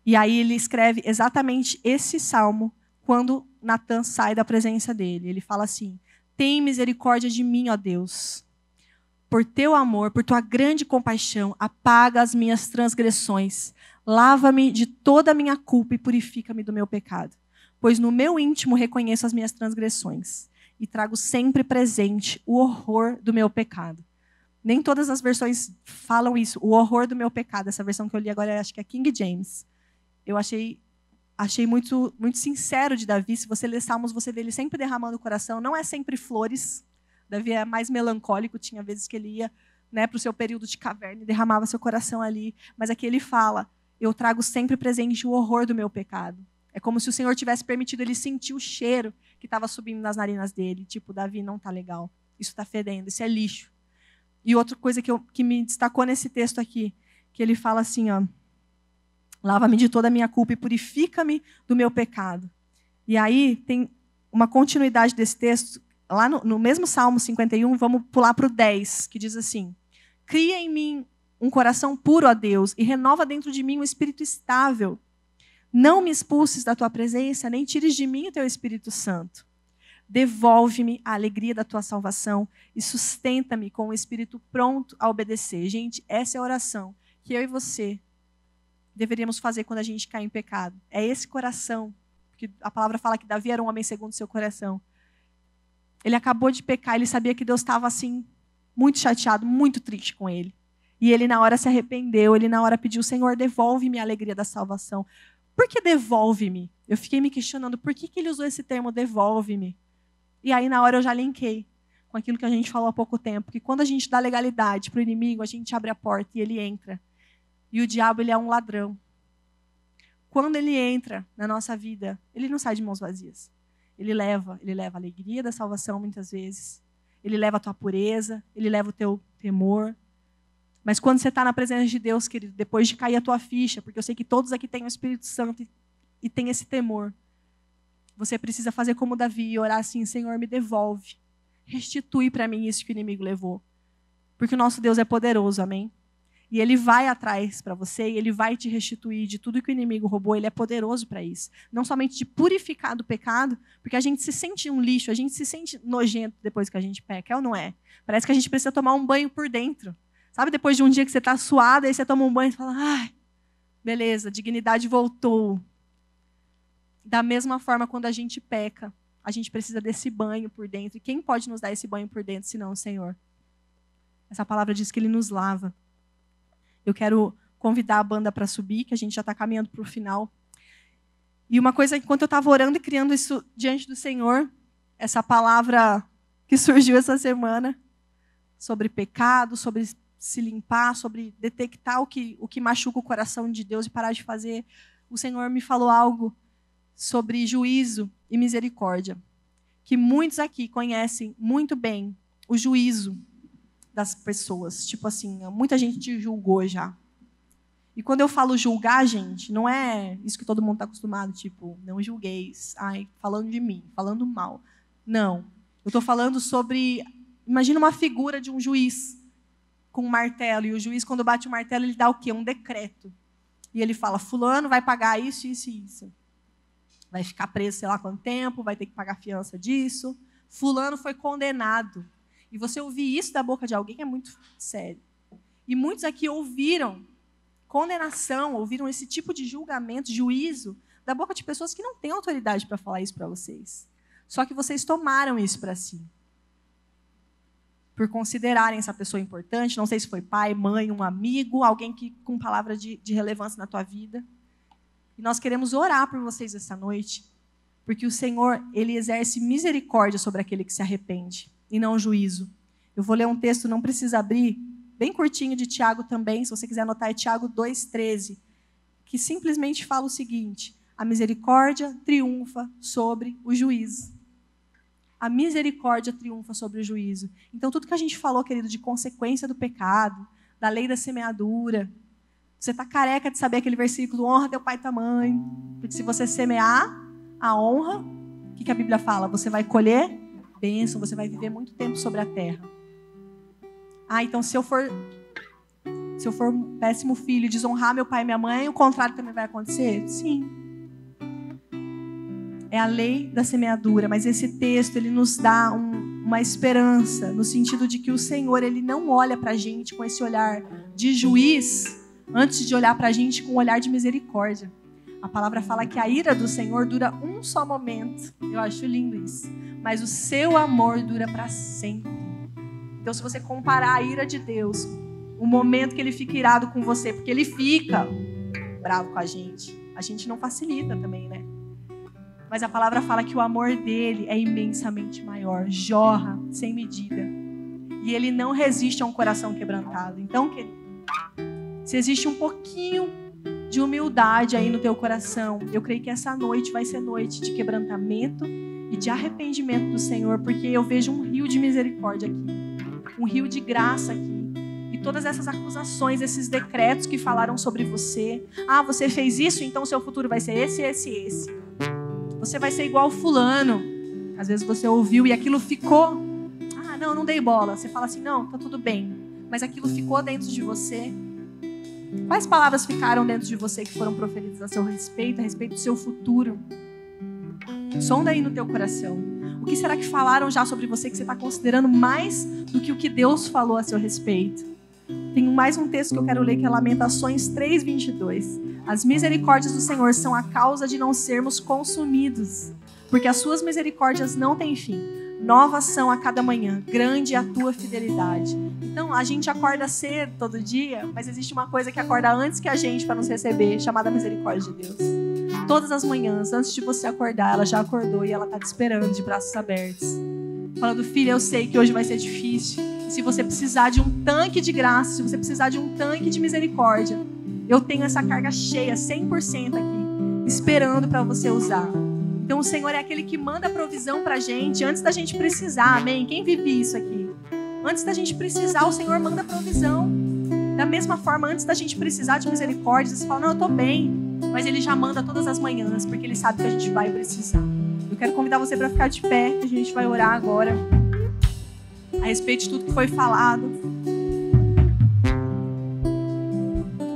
E aí ele escreve exatamente esse salmo quando Natã sai da presença dele. Ele fala assim, tem misericórdia de mim, ó Deus. Por teu amor, por tua grande compaixão, apaga as minhas transgressões. Lava-me de toda a minha culpa e purifica-me do meu pecado. Pois no meu íntimo reconheço as minhas transgressões e trago sempre presente o horror do meu pecado. Nem todas as versões falam isso, o horror do meu pecado. Essa versão que eu li agora, acho que é King James. Eu achei muito, muito sincero de Davi. Se você ler Salmos, você vê ele sempre derramando o coração. Não é sempre flores. Davi é mais melancólico. Tinha vezes que ele ia, né, para o seu período de caverna e derramava seu coração ali. Mas aqui ele fala, eu trago sempre presente o horror do meu pecado. É como se o Senhor tivesse permitido ele sentir o cheiro que estava subindo nas narinas dele. Tipo, Davi, não está legal. Isso está fedendo, isso é lixo. E outra coisa que me destacou nesse texto aqui, que ele fala assim, ó, lava-me de toda a minha culpa e purifica-me do meu pecado. E aí tem uma continuidade desse texto, lá no mesmo Salmo 51, vamos pular para o 10, que diz assim, cria em mim um coração puro, ó Deus, e renova dentro de mim um espírito estável. Não me expulses da tua presença, nem tires de mim o teu Espírito Santo. Devolve-me a alegria da tua salvação e sustenta-me com o espírito pronto a obedecer. Gente, essa é a oração que eu e você deveríamos fazer quando a gente cai em pecado. É esse coração, porque a palavra fala que Davi era um homem segundo o seu coração. Ele acabou de pecar, ele sabia que Deus estava assim, muito chateado, muito triste com ele. E ele na hora se arrependeu, ele na hora pediu, Senhor, devolve-me a alegria da salvação. Por que devolve-me? Eu fiquei me questionando, por que ele usou esse termo devolve-me? E aí, na hora, eu já linkei com aquilo que a gente falou há pouco tempo, que quando a gente dá legalidade para o inimigo, a gente abre a porta e ele entra. E o diabo, ele é um ladrão. Quando ele entra na nossa vida, ele não sai de mãos vazias. Ele leva a alegria da salvação, muitas vezes. Ele leva a tua pureza, ele leva o teu temor. Mas quando você está na presença de Deus, querido, depois de cair a tua ficha, porque eu sei que todos aqui têm o Espírito Santo e têm esse temor, você precisa fazer como Davi e orar assim, Senhor, me devolve. Restitui para mim isso que o inimigo levou. Porque o nosso Deus é poderoso, amém? E Ele vai atrás para você e Ele vai te restituir de tudo que o inimigo roubou. Ele é poderoso para isso. Não somente de purificar do pecado, porque a gente se sente um lixo, a gente se sente nojento depois que a gente peca, é ou não é? Parece que a gente precisa tomar um banho por dentro. Sabe, depois de um dia que você está suado, aí você toma um banho e fala, ai, beleza, a dignidade voltou. Da mesma forma, quando a gente peca, a gente precisa desse banho por dentro. E quem pode nos dar esse banho por dentro, senão o Senhor? Essa palavra diz que Ele nos lava. Eu quero convidar a banda para subir, que a gente já está caminhando para o final. E uma coisa, enquanto eu estava orando e criando isso diante do Senhor, essa palavra que surgiu essa semana, sobre pecado, sobre se limpar, sobre detectar o que machuca o coração de Deus e parar de fazer, o Senhor me falou algo sobre juízo e misericórdia. Que muitos aqui conhecem muito bem o juízo das pessoas. Tipo assim, muita gente te julgou já. E quando eu falo julgar, gente, não é isso que todo mundo está acostumado, tipo, não julgueis, ai, falando de mim, falando mal. Não. Eu estou falando sobre, imagina uma figura de um juiz com um martelo, e o juiz, quando bate o martelo, ele dá o quê? Um decreto. E ele fala, fulano vai pagar isso, isso e isso. Vai ficar preso sei lá quanto tempo, vai ter que pagar a fiança disso. Fulano foi condenado. E você ouvir isso da boca de alguém é muito sério. E muitos aqui ouviram condenação, ouviram esse tipo de julgamento, juízo, da boca de pessoas que não têm autoridade para falar isso para vocês. Só que vocês tomaram isso para si. Por considerarem essa pessoa importante, não sei se foi pai, mãe, um amigo, alguém que com palavra de relevância na tua vida. E nós queremos orar por vocês essa noite, porque o Senhor, Ele exerce misericórdia sobre aquele que se arrepende, e não juízo. Eu vou ler um texto, não precisa abrir, bem curtinho de Tiago também, se você quiser anotar, é Tiago 2,13, que simplesmente fala o seguinte: a misericórdia triunfa sobre o juízo. A misericórdia triunfa sobre o juízo. Então, tudo que a gente falou, querido, de consequência do pecado, da lei da semeadura, você está careca de saber aquele versículo, honra teu pai e tua mãe, porque se você semear a honra, o que a Bíblia fala? Você vai colher bênção, você vai viver muito tempo sobre a terra. Ah, então se eu for um péssimo filho, desonrar meu pai e minha mãe, o contrário também vai acontecer? Sim. É a lei da semeadura, mas esse texto ele nos dá uma esperança, no sentido de que o Senhor ele não olha para a gente com esse olhar de juiz, antes de olhar para a gente com um olhar de misericórdia. A palavra fala que a ira do Senhor dura um só momento. Eu acho lindo isso. Mas o seu amor dura para sempre. Então, se você comparar a ira de Deus, o momento que Ele fica irado com você, porque Ele fica bravo com a gente não facilita também, né? Mas a palavra fala que o amor dele é imensamente maior, jorra sem medida. E Ele não resiste a um coração quebrantado. Então, se existe um pouquinho de humildade aí no teu coração, eu creio que essa noite vai ser noite de quebrantamento e de arrependimento do Senhor, porque eu vejo um rio de misericórdia aqui, um rio de graça aqui. E todas essas acusações, esses decretos que falaram sobre você, você fez isso, então o seu futuro vai ser esse, esse, esse. Você vai ser igual fulano. Às vezes você ouviu e aquilo ficou, não dei bola. Você fala assim, não, tá tudo bem. Mas aquilo ficou dentro de você. Quais palavras ficaram dentro de você que foram proferidas a respeito do seu futuro? Sonda aí no teu coração. O que será que falaram já sobre você que você está considerando mais do que o que Deus falou a seu respeito? Tem mais um texto que eu quero ler, que é Lamentações 3:22. As misericórdias do Senhor são a causa de não sermos consumidos, porque as suas misericórdias não têm fim. Novas são a cada manhã, grande é a tua fidelidade. Então, a gente acorda cedo todo dia, mas existe uma coisa que acorda antes que a gente para nos receber, chamada misericórdia de Deus. Todas as manhãs, antes de você acordar, ela já acordou e ela está te esperando de braços abertos. Falando, filha, eu sei que hoje vai ser difícil. Se você precisar de um tanque de graça, se você precisar de um tanque de misericórdia, eu tenho essa carga cheia, 100% aqui, esperando para você usar. Então o Senhor é aquele que manda a provisão para a gente antes da gente precisar, amém? Quem vive isso aqui? Antes da gente precisar, o Senhor manda a provisão. Da mesma forma, antes da gente precisar de misericórdia, você fala, não, eu estou bem. Mas Ele já manda todas as manhãs, porque Ele sabe que a gente vai precisar. Eu quero convidar você para ficar de pé, que a gente vai orar agora a respeito de tudo que foi falado.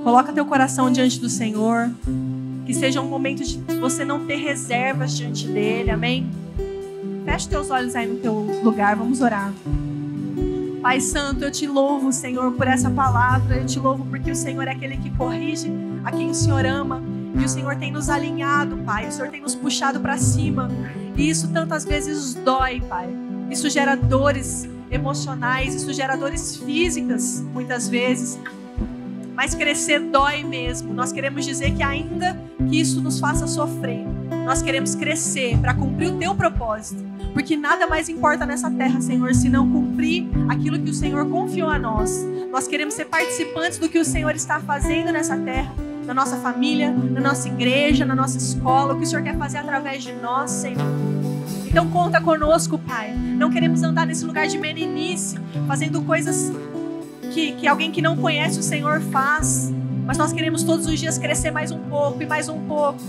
Coloca teu coração diante do Senhor. Que seja um momento de você não ter reservas diante dele, amém? Feche teus olhos aí no teu lugar, vamos orar. Pai Santo, eu te louvo, Senhor, por essa palavra. Eu te louvo porque o Senhor é aquele que corrige a quem o Senhor ama. E o Senhor tem nos alinhado, Pai. O Senhor tem nos puxado para cima. E isso tantas vezes dói, Pai. Isso gera dores emocionais, isso gera dores físicas, muitas vezes. Mas crescer dói mesmo. Nós queremos dizer que ainda que isso nos faça sofrer, nós queremos crescer para cumprir o teu propósito. Porque nada mais importa nessa terra, Senhor, se não cumprir aquilo que o Senhor confiou a nós. Nós queremos ser participantes do que o Senhor está fazendo nessa terra, na nossa família, na nossa igreja, na nossa escola, o que o Senhor quer fazer através de nós, Senhor. Então conta conosco, Pai. Não queremos andar nesse lugar de meninice, fazendo coisas que alguém que não conhece o Senhor faz. Mas nós queremos todos os dias crescer mais um pouco e mais um pouco.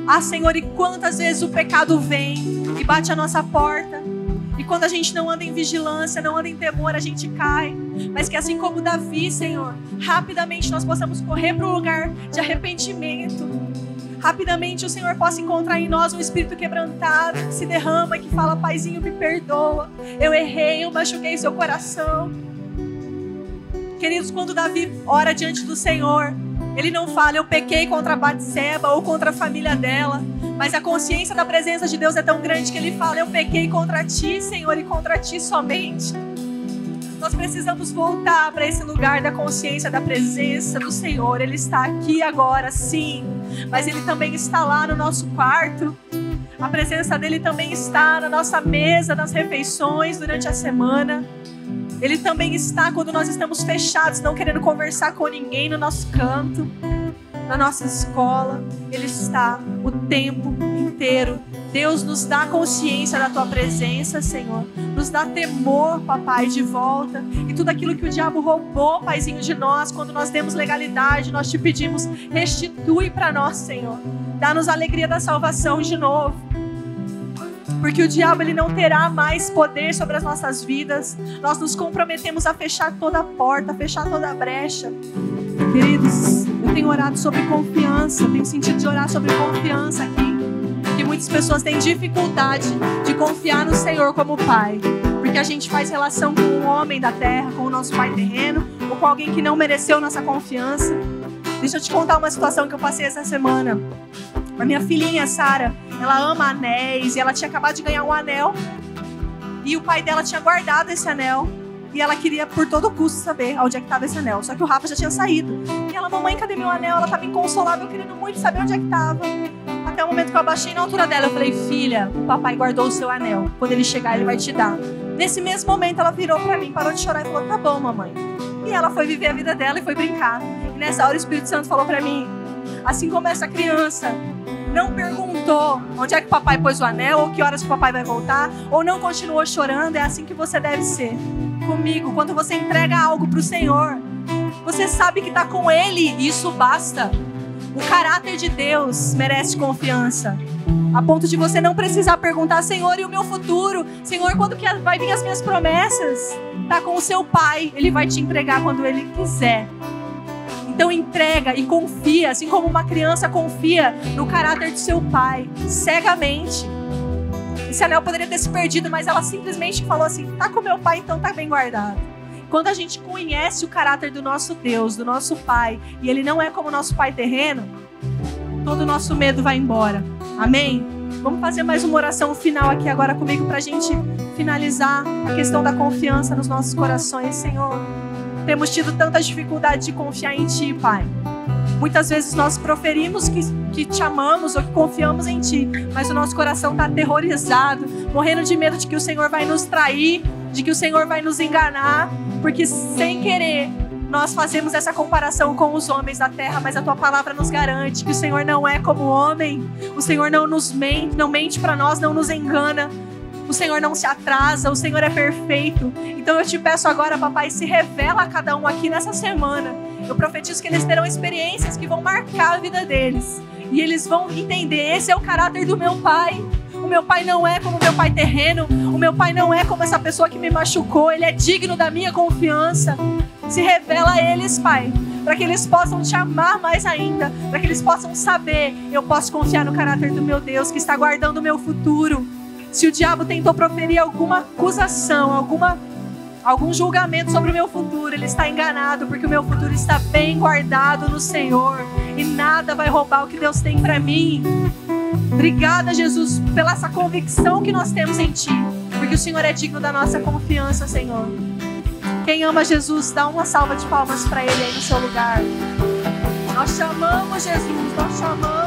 Ah, Senhor, e quantas vezes o pecado vem e bate a nossa porta. E quando a gente não anda em vigilância, não anda em temor, a gente cai. Mas que assim como Davi, Senhor, rapidamente nós possamos correr para um lugar de arrependimento. Rapidamente o Senhor possa encontrar em nós um espírito quebrantado, que se derrama e que fala: Paizinho, me perdoa. Eu errei, eu machuquei seu coração. Queridos, quando Davi ora diante do Senhor, ele não fala: eu pequei contra Batseba ou contra a família dela. Mas a consciência da presença de Deus é tão grande que ele fala: eu pequei contra ti, Senhor, e contra ti somente. Nós precisamos voltar para esse lugar da consciência da presença do Senhor. Ele está aqui agora, sim, mas Ele também está lá no nosso quarto. A presença dEle também está na nossa mesa, nas refeições durante a semana. Ele também está quando nós estamos fechados, não querendo conversar com ninguém no nosso canto, na nossa escola. Ele está o tempo inteiro. Deus, nos dá consciência da Tua presença, Senhor. Nos dá temor, Papai, de volta. E tudo aquilo que o diabo roubou, Paizinho, de nós, quando nós demos legalidade, nós Te pedimos: restitui para nós, Senhor. Dá-nos a alegria da salvação de novo. Porque o diabo, ele não terá mais poder sobre as nossas vidas. Nós nos comprometemos a fechar toda a porta, a fechar toda a brecha. Queridos, eu tenho orado sobre confiança, tenho sentido de orar sobre confiança aqui. Que muitas pessoas têm dificuldade de confiar no Senhor como Pai. Porque a gente faz relação com o homem da terra, com o nosso pai terreno, ou com alguém que não mereceu nossa confiança. Deixa eu te contar uma situação que eu passei essa semana. A minha filhinha, Sara, ela ama anéis e ela tinha acabado de ganhar um anel. E o pai dela tinha guardado esse anel. E ela queria, por todo custo, saber onde é que estava esse anel. Só que o Rafa já tinha saído. E ela: mamãe, cadê meu anel? Ela estava inconsolável, querendo muito saber onde é que estava. Até o momento que eu abaixei na altura dela, eu falei: filha, o papai guardou o seu anel. Quando ele chegar, ele vai te dar. Nesse mesmo momento, ela virou para mim, parou de chorar e falou: tá bom, mamãe. E ela foi viver a vida dela e foi brincar. E nessa hora o Espírito Santo falou para mim: assim como essa criança não perguntou onde é que o papai pôs o anel, ou que horas que o papai vai voltar, ou não continuou chorando, é assim que você deve ser comigo. Quando você entrega algo para o Senhor, você sabe que está com Ele, e isso basta. O caráter de Deus merece confiança, a ponto de você não precisar perguntar: Senhor, e o meu futuro? Senhor, quando que vai vir as minhas promessas? Está com o seu Pai, Ele vai te entregar quando Ele quiser. Então entrega e confia, assim como uma criança confia no caráter de seu pai, cegamente. Esse anel poderia ter se perdido, mas ela simplesmente falou assim: tá com meu pai, então tá bem guardado. Quando a gente conhece o caráter do nosso Deus, do nosso Pai, e Ele não é como o nosso pai terreno, todo o nosso medo vai embora. Amém? Vamos fazer mais uma oração final aqui agora comigo para a gente finalizar a questão da confiança nos nossos corações. Senhor, temos tido tanta dificuldade de confiar em Ti, Pai. Muitas vezes nós proferimos que Te amamos ou que confiamos em Ti, mas o nosso coração está aterrorizado, morrendo de medo de que o Senhor vai nos trair, de que o Senhor vai nos enganar, porque sem querer nós fazemos essa comparação com os homens da terra, mas a Tua palavra nos garante que o Senhor não é como o homem. O Senhor não nos mente, não mente para nós, não nos engana. O Senhor não se atrasa, o Senhor é perfeito. Então eu te peço agora, papai, se revela a cada um aqui nessa semana. Eu profetizo que eles terão experiências que vão marcar a vida deles. E eles vão entender: esse é o caráter do meu pai. O meu pai não é como o meu pai terreno. O meu pai não é como essa pessoa que me machucou. Ele é digno da minha confiança. Se revela a eles, Pai. para que eles possam te amar mais ainda, para que eles possam saber, eu posso confiar no caráter do meu Deus, que está guardando o meu futuro. Se o diabo tentou proferir alguma acusação, algum julgamento sobre o meu futuro, ele está enganado, porque o meu futuro está bem guardado no Senhor, e nada vai roubar o que Deus tem para mim. Obrigada, Jesus, pela essa convicção que nós temos em Ti, porque o Senhor é digno da nossa confiança, Senhor. Quem ama Jesus, dá uma salva de palmas para Ele aí no seu lugar. Nós chamamos Jesus, nós chamamos.